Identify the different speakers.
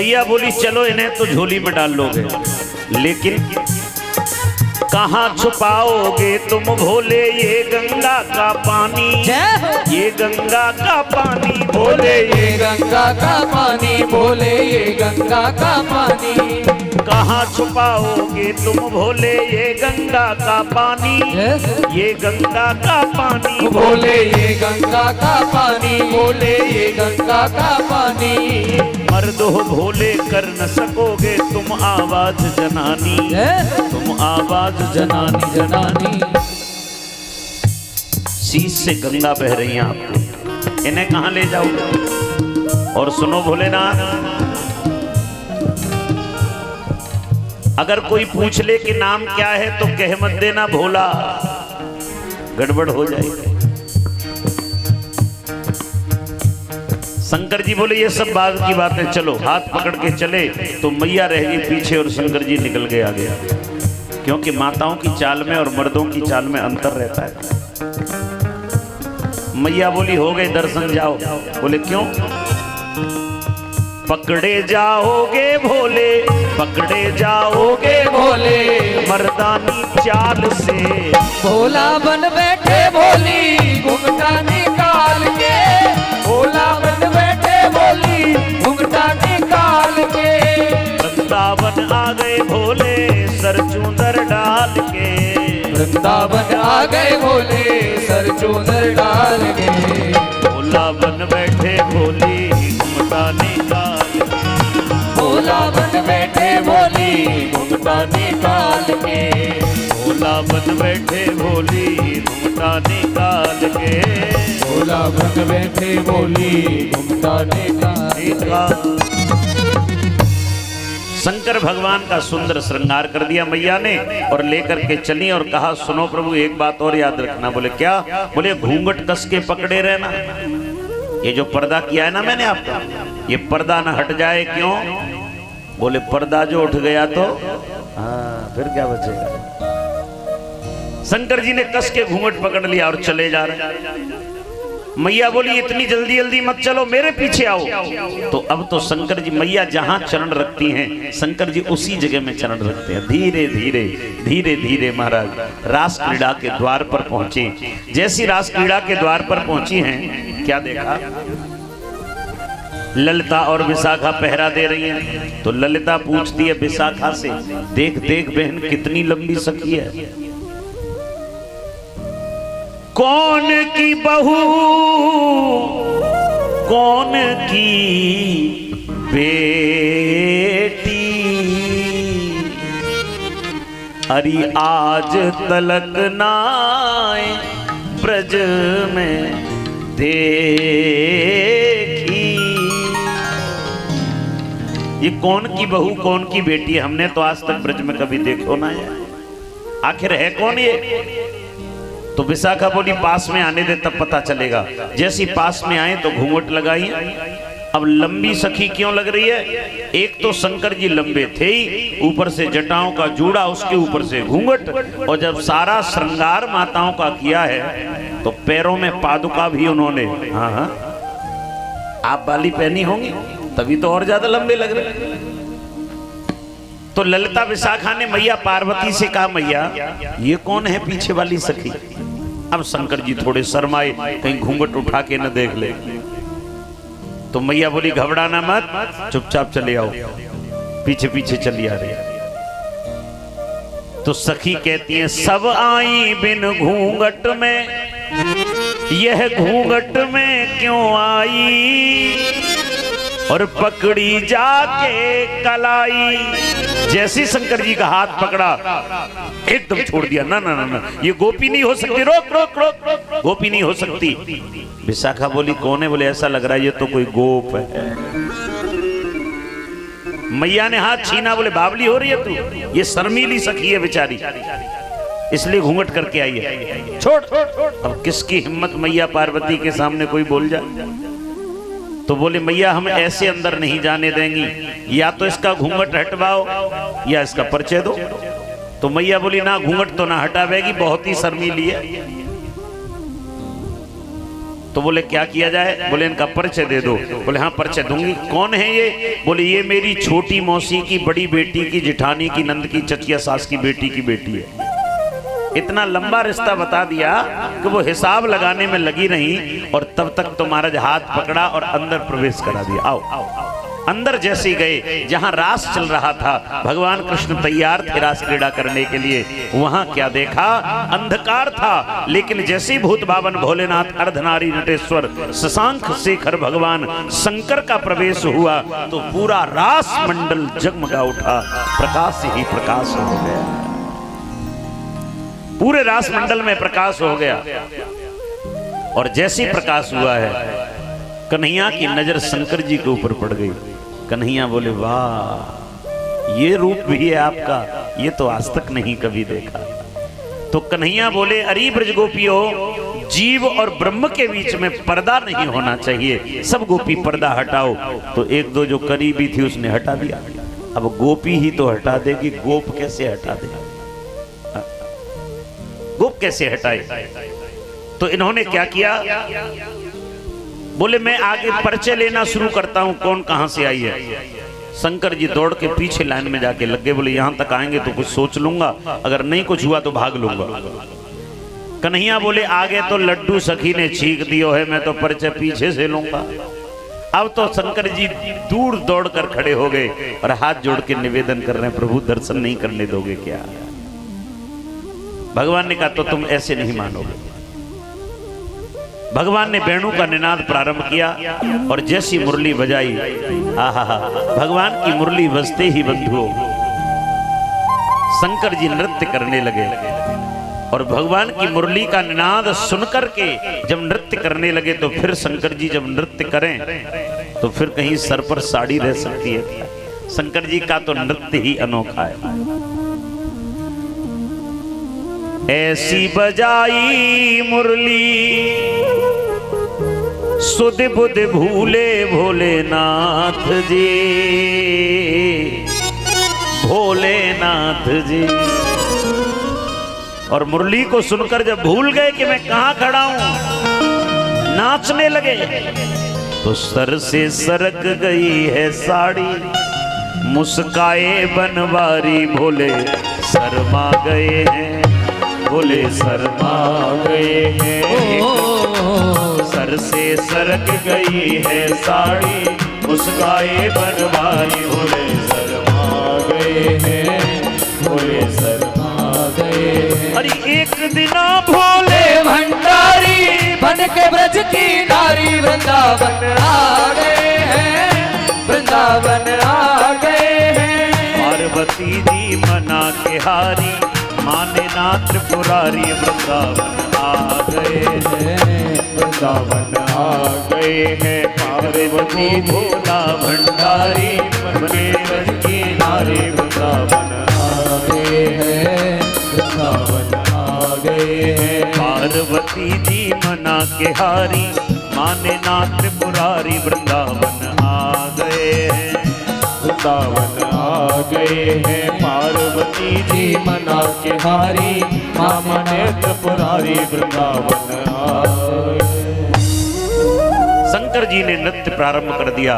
Speaker 1: मैया बोली चलो इन्हें तो झोली में डाल लोगे, लेकिन कहाँ छुपाओगे तुम भोले ये गंगा का पानी, ये गंगा का पानी
Speaker 2: भोले ये गंगा का पानी, भोले ये गंगा का पानी।
Speaker 1: कहाँ छुपाओगे तुम भोले ये गंगा का पानी, ये गंगा का पानी
Speaker 2: भोले ये गंगा का पानी, भोले ये गंगा का पानी।
Speaker 1: मर्द हो भोले कर न सकोगे तुम आवाज जनानी, तुम आवाज जनानी जनानी। शीश से गंगा बह रही हैं आपको, इन्हें कहाँ ले जाओगे? और सुनो भोलेनाथ, अगर कोई पूछ ले कि नाम क्या है तो कह मत देना भोला, गड़बड़ हो जाएगी। शंकर जी बोले ये सब बाद की बातें, चलो हाथ पकड़ के चले तो मैया रह गई पीछे और शंकर जी निकल गए आगे, क्योंकि माताओं की चाल में और मर्दों की चाल में अंतर रहता है। मैया बोली हो गए दर्शन, जाओ। बोले क्यों? पकड़े जाओगे भोले, पकड़े जाओगे
Speaker 2: भोले
Speaker 1: मर्दानी चाल से,
Speaker 2: भोला बन बैठे भोली घुंघटा निकाल के, भोला बन बैठे भोली घुंघटा निकाल के।
Speaker 1: वृंदावन आ गए भोले सर चूंदर डाल के,
Speaker 2: वृंदावन आ गए भोले सर चूंदर डाल के।
Speaker 1: भोला बन बैठे भोली घुंघटा निकाल,
Speaker 2: भोला बन बैठे भोली घुंघटा निकाल के,
Speaker 1: भोला बन बैठे भोली घुंघटा निकाल के,
Speaker 2: भोला बन बैठे भोली घुंघटा निकाल।
Speaker 1: शंकर भगवान का सुंदर श्रृंगार कर दिया मैया ने और लेकर के चली और कहा सुनो प्रभु एक बात और याद रखना। बोले क्या? बोले घूंघट कस के पकड़े रहना, ये जो पर्दा किया है ना मैंने आपका, ये पर्दा ना हट जाए। क्यों? बोले पर्दा जो उठ गया तो फिर क्या बचेगा। शंकर जी ने कस के घूंघट पकड़ लिया और चले जा रहे। मैया बोली इतनी जल्दी जल्दी मत चलो, मेरे पीछे आओ। तो अब तो शंकर जी, मैया जहां चरण रखती हैं शंकर जी उसी जगह में चरण रखते हैं। धीरे धीरे धीरे धीरे महाराज रास क्रीड़ा के द्वार पर पहुंचे। जैसी रास क्रीड़ा के द्वार पर पहुंची हैं, क्या देखा? ललिता और विशाखा पहरा दे रही हैं। तो ललिता पूछती है विशाखा से, देख देख बहन कितनी लंबी सखी है, कौन की बहू कौन की बेटी, अरे आज तलक नाए ब्रज में देखी। ये कौन की बहू कौन की बेटी, हमने तो आज तक ब्रज में कभी देखो ना है, आखिर है कौन ये? तो विशाखा बोली पास में आने दे तब पता चलेगा। जैसी पास में आए तो घूंघट लगाई। अब लंबी सखी क्यों लग रही है? एक तो शंकर जी लंबे थे ही, ऊपर से जटाओं का जूड़ा, उसके ऊपर से घूंघट, और जब सारा श्रृंगार माताओं का किया है तो पैरों में पादुका भी उन्होंने आप वाली पहनी होंगी, तभी तो और ज्यादा लंबे लग रहे। तो ललिता विशाखा ने मैया पार्वती से कहा मैया ये कौन है पीछे वाली सखी? अब शंकर जी थोड़े शर्माए, कहीं घूंघट उठा के न देख ले। तो मैया बोली घबराना मत, चुपचाप चले आओ, पीछे पीछे चली आ रही। तो सखी कहती है सब आई बिन घूंघट में, यह घूंघट में क्यों आई, और पकड़ी जाके कलाई। जैसे शंकर जी का हाथ पकड़ा एकदम छोड़ दिया, ना ना ना ना ये गोपी नहीं हो सकती, रोक रोक रोक रोक, गोपी नहीं हो सकती। विशाखा बोली कौन है? बोले ऐसा लग रहा है ये तो कोई गोप है। मैया ने हाथ छीना, बोले बावली हो रही है तू, ये शर्मीली सखी है बेचारी, इसलिए घूंघट करके आई है, छोड़। अब किसकी हिम्मत मैया पार्वती के सामने कोई बोल जाए? तो बोले मैया हम ऐसे अंदर नहीं जाने देंगी, या तो इसका घूंघट हटवाओ या इसका परिचय दो। तो मैया बोली ना घूंघट तो ना हटावेगी, बहुत ही शर्मीली है। तो बोले क्या किया जाए? बोले इनका परिचय दे दो। बोले हाँ परिचय दूंगी। कौन है ये? बोले ये मेरी छोटी मौसी की बड़ी बेटी की जिठानी की नंद की चचिया सास की बेटी है। इतना लंबा रिश्ता बता दिया कि वो हिसाब लगाने में लगी रही और तब तक तो महाराज हाथ पकड़ा और अंदर प्रवेश करा दिया। आओ अंदर जैसे ही गए, जहां रास चल रहा था, भगवान कृष्ण तैयार थे रास क्रीड़ा करने के लिए, वहां क्या देखा? अंधकार था, लेकिन जैसे ही भूत बावन भोलेनाथ अर्धनारी नटेश्वर शशांक शेखर भगवान शंकर का प्रवेश हुआ तो पूरा रास मंडल जगमगा उठा, प्रकाश ही प्रकाश हो गया। पूरे रास मंडल में प्रकाश हो गया। और जैसे ही प्रकाश हुआ है, कन्हैया की नजर शंकर जी के ऊपर पड़ गई। कन्हैया बोले वाह, ये रूप भी है आपका, ये तो आज तक नहीं कभी देखा। तो कन्हैया बोले अरे ब्रज गोपियों, जीव और ब्रह्म के बीच में पर्दा नहीं होना चाहिए, सब गोपी पर्दा हटाओ। तो एक दो जो करीबी थी उसने हटा दिया। अब गोपी ही तो हटा देगी, गोप कैसे हटा देगी? गोप कैसे हटाए? तो इन्होंने क्या किया? बोले मैं आगे परिचय लेना शुरू करता हूं, कौन कहां से आई है। शंकर जी दौड़ के पीछे लाइन में जाके लग गए। बोले यहां तक आएंगे तो कुछ सोच लूंगा, अगर नहीं कुछ हुआ तो भाग लूंगा। कन्हैया बोले आगे तो लड्डू सखी ने छींक दियो है, मैं तो परिचय पीछे से लूंगा। अब तो शंकर जी दूर दौड़ कर खड़े हो गए और हाथ जोड़ के निवेदन कर रहे हैं, प्रभु दर्शन नहीं करने दोगे क्या? भगवान ने कहा तो तुम ऐसे नहीं मानोगे। भगवान ने वेणु का निनाद प्रारंभ किया और जैसी मुरली बजाई, आहा, भगवान की मुरली बजते ही बंधुओं शंकर जी नृत्य करने लगे। और भगवान की मुरली का निनाद सुनकर के जब नृत्य करने लगे तो फिर शंकर जी जब नृत्य करें तो फिर कहीं सर पर साड़ी रह सकती है? शंकर जी का तो नृत्य ही अनोखा है। ऐसी बजाई मुरली सुध बुध भूले भोलेनाथ जी, भोलेनाथ जी। और मुरली को सुनकर जब भूल गए कि मैं कहां खड़ा हूं, नाचने लगे तो सर से सरक गई है साड़ी, मुस्काए बनवारी भोले शर्मा गए हैं, भोले शर्मा गए हैं। सर से सरक गई है साड़ी, मुस्काए बनवारी भोले शर्मा गए हैं, भोले शर्मा गए हैं। अरे एक दिना भोले
Speaker 2: भंडारी बन के ब्रज की नारी वृंदावन आ गए हैं, वृंदावन आ गए हैं।
Speaker 1: पार्वती जी मना के हारी, माने ना त्रिपुरारी वृंदावन आ गए हैं, वृंदावन आ गए हैं। पार्वती भोला भंडारी बने ब्रज की नारी वृंदावन आ गए हैं, वृंदावन आ गए हैं। पार्वती जी मना के हारी, माने ना त्रिपुरारी वृंदावन आ गए हैं, वृंदावन आ गए हैं। पार्वती जी मना के हारी, माने त्रिपुरारी वृंदावन आ गए। शंकर जी ने नृत्य प्रारंभ कर दिया।